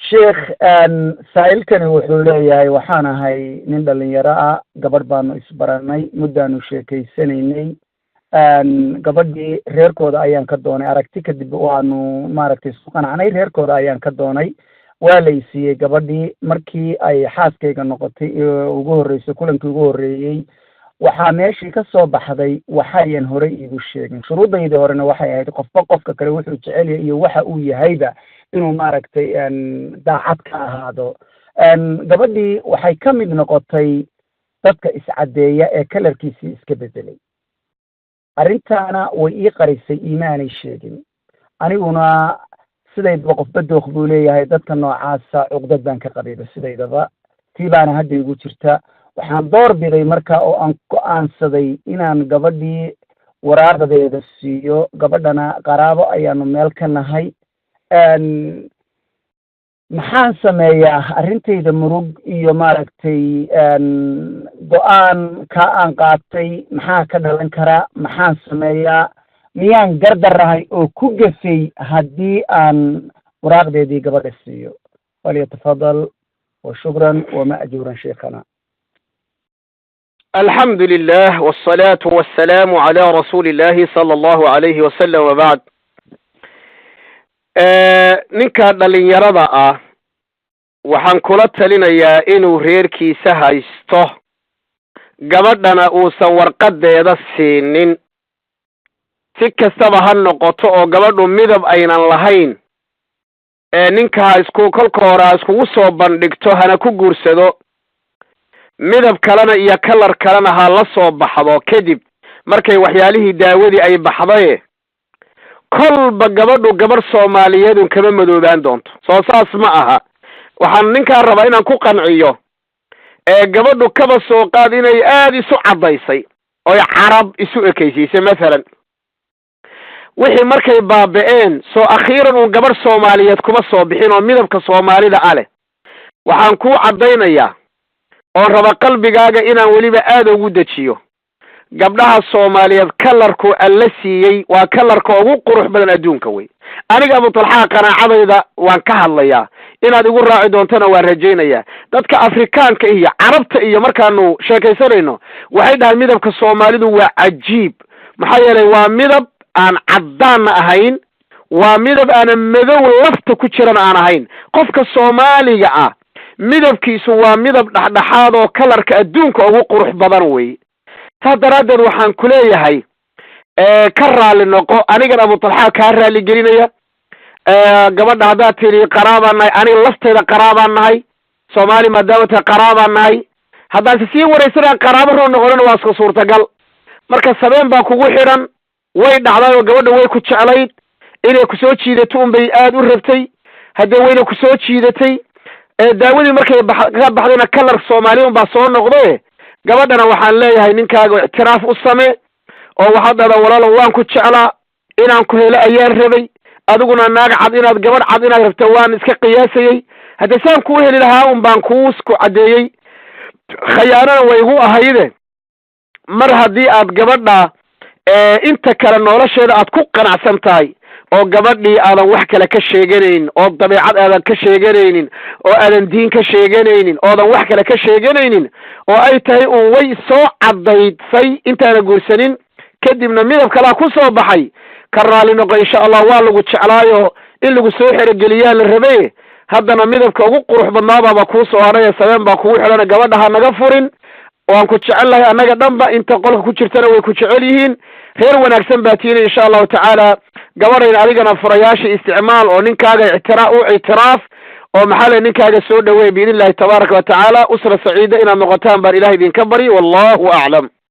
sheekh saa'ilkani wuxuu leeyahay waxaan ahay nin dhalinyaro ah, gabadh baanu isbaranay, muddaanu sheekaysanaynay. Gabadhii reerkooda ayaan ka doonay, aragti kadib waanu maaragtay isku qanacnay, reerkooda ayaan ka doonay. waa la isiiyey gabadhii markii ay xaaskayga noqotay ugu horreysay kulankii ugu horreeyey. waxaa meeshii ka soo baxday waxayan hore iigu sheegin. shuruudaydii horena waxay ahayd qofba qofka kale wuxuu jecel yahay iyo waxa uu yahayba inuu maaragtay daacad ka ahaado. gabadhii waxay ka mid noqotay dadka iscaddeeya ee kalarkiisii iska bedelay. arrintaana way ii qarisay iimaanay sheegin. aniguna sidaydaba qofba dooq buu leeyahay, dadka noocaasa cuqdad baan ka qabayba sidaydaba. tii baana hadda igu jirta. waxaan door biday marka oo aan go-aansaday inaan gabadhii waraaqdeeda siiyo. gabadhana qaraabo ayaanu meel ka nahay. maxaan sameeyaa? arrintayda murug iyo maaragtay go-aan ka aan qaatay maxaa ka dhalan karaa? maxaan sameeyaa? miyaan gardarahay oo ku gafay haddii aan waraaqdeedii gabadha siiyo? falyatafadal وشكرا ومأجورا شيخنا. الحمد لله والصلاة والسلام على رسول الله صلى الله عليه وسلم وبعد. ninka dhalinyarada ah waxaan kula talinayaa inuu reerkiisa haysto, gabadhana uusan warqadeeda siinin. si kastaba ha noqoto oo gabadhu midab aynan lahayn, ninka kolka hore iskugu soo bandhigto hana ku guursado, midab kalena iyo kalar kalena ha la soo baxdo kadib markay waxyaalihii daawadii ay baxday. kolba gabadhu gabar Soomaaliyeed kama madoobaan doonto, soo saas ma aha. waxaan ninkaan rabaa inaan ku qanciyo gabadhu kaba soo qaad inay aad isu cadaysay oo carab isu ekaysiisay maalan. wixii markay baaba'een soo akhiiran uu gabar Soomaaliyeed kuma soo bixin oo midabka Soomaalida ale. waxaan ku cadaynayaa oo raba qalbigaaga inaan waliba aad ugu dajiyo, gabdhaha Soomaaliyeed kalarku alla siiyey waa kalarka ugu qurux badan adduunka way. aniga Abu Talha qanaacadayda waan ka hadlayaa, inaad igu raaci doontana waan rajaynayaa. dadka Afrikaanka iyo Carabta iyo markaanu sheekaysanayno waxay dhahaan midabka Soomaalidu waa cajiib, maxaa yeelay waa midab aan cadaan ahayn, waa midab aan madow lafta ku jiran aan ahayn. qofka Soomaaliga ah midabkiisu waa midab dhaxdhaxaad oo kalarka adduunka ugu qurux badan way. taadaradeed waxaan ku leeyahay ka raali noqo. aniga Abu Talha ka raali gelinaya gabadha hadaa tiri qaraabaan nahay, aniga lafteeda qaraabaan nahay, Soomaali maadaama ta qaraabaan nahay. haddaan si wareysana qaraabo roo noqon waa iska suurtagal. marka sabeen baa kugu xiran, way dhacday oo gabadha way ku jeclayd inay ku soo jiidato unbay aad u rabtay. haddii wayna ku soo jiidatay daawadii markay ka baxdayna kalar Soomaali baa soo noqday. gabadhana waxaan leeyahay ninkaaga ictiraaf u samee oo waxaad dhada walaalo waan ku jeclaa, inaan ku helo ayaan rabay, adiguna naag cad inaad gabadh cad inaad rabto waan iska qiyaasayay. haddii saan kuu heli lahaa baan kuu isku cadeeyey, khayaanana way igu ahayde. mar haddii aad gabadha inta kale nolosheeda aad ku qanacsan tahay oo gabadhii aadan wax kale ka sheeganaynin, oo dabeecad aadan ka sheeganaynin, oo aadan diin ka sheeganaynin, oodan wax kale ka sheeganaynin, oo ay tahay way soo cadaysay intaana guursanin kadibna midab kalaa ku soo baxay, ka raali noqo insha Allah. waa lagu jeclaayo in lagu soo xerogeliyaa la rabay. haddana midabka ugu qurux badnaabaaba kuu soo haray, sabeen baa kugu xidhana. gabadha ha naga furin, waan ku jecelahay annaga dhanba, inta qolka ku jirtana way ku jecel yihiin. reer wanaagsan baa tiina insha Allah tacaala. gabadhayna adigana furayaasha isticmaal oo ninkaaga ictiraaf oo maxaa ninkaaga soo dhaweey biidin Allah tabaaraka wa tacaala. usra saciida inaad noqotaan baan Ilaahay idinka bari. wallahu a'lam.